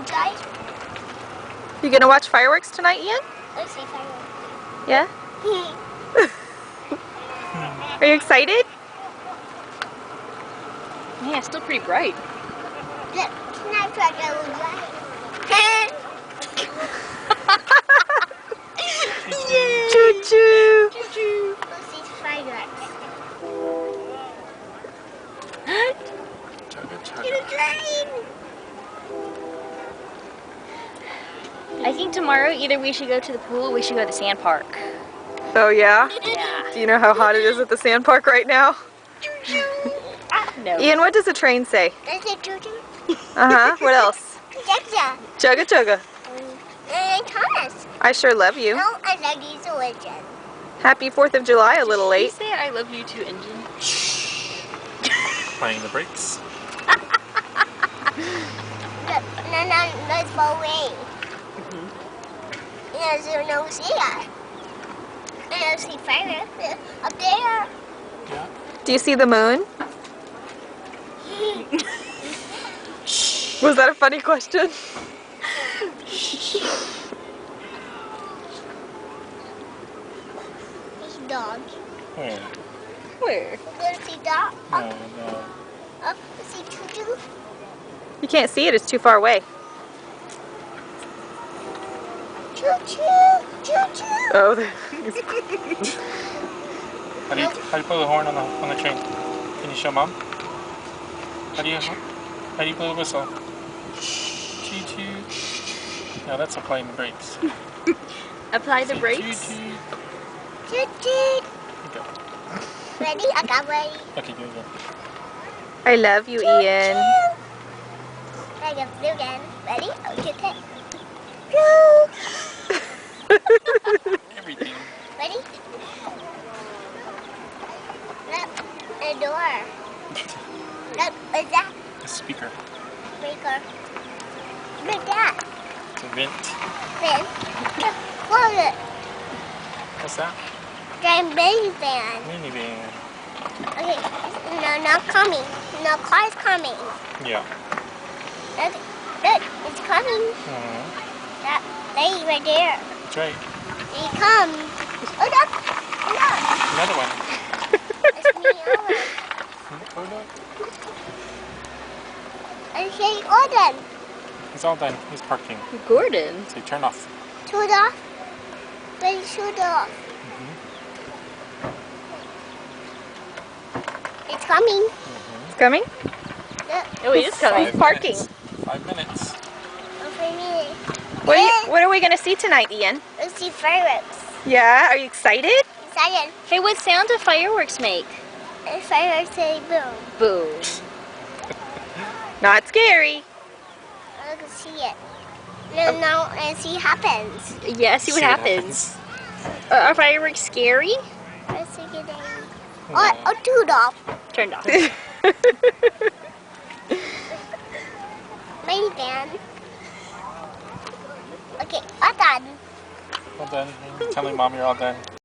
guys. You gonna watch fireworks tonight, Ian? Let's see fireworks. Yeah? Are you excited? Yeah, it's still pretty bright. Look, tonight I go right. Choo-choo! Let's see fireworks. Chugga It's chugga. rain. I think tomorrow either we should go to the pool or we should go to the sand park. Oh yeah? Yeah. Do you know how hot it is at the sand park right now? No. Ian, what does the train say? Let's see choo-choo. Uh-huh. What else? Jackson. Chugga chugga. And Thomas. I sure love you. No, I love you so much. Happy 4th of July, a little Did you late. say I love you too, Engine? Playing the brakes. Look, no, let's go away. There's no here. And see fireworks up there. Yeah. Do you see the moon? Was that a funny question? There's dog. Where? Where? Let's see dog. No, Up, no. up. Let's see choo-choo. You can't see it, it's too far away. Choo-choo. Choo-choo. Oh, there. How do you blow the horn on the train? Can you show Mom? How do you blow the whistle? Choo choo. No, that's applying the brakes. Apply the Say brakes? Choo choo. Choo-choo. Go. Ready? I got ready. Okay, go again. I love you, Ian. I got blue again. Ready? Okay, okay. Choo. Everything. Ready? Look, a door. Look, what's that? A speaker. Breaker. What's that? It's a vent. Fan. Look, close it. What's that? Giant baby fan. Minivan. Okay, no, not coming. No car's coming. Yeah. Look, it's coming. That lady right there. That's right. He comes. Oh, look. Look. Another one. It's me over. Oh no. And say Gordon. He's all done. He's parking. Gordon. So you turn off. Shoot off. Ready, shoot off. It's coming. It's coming? Look, Oh, he is coming. He's parking. 5 minutes. over me. What are we gonna see tonight, Ian? Let's see fireworks. Yeah, are you excited? Excited. Hey, what sound do fireworks make? And fireworks say boom. Boom. Not scary. I can see it. No, and see happens. Yeah, see what happens. Are fireworks scary? Let's see it. Oh, shoot off. Turned off. Minivan. Okay, all done. All done. Telling Mom you're all done.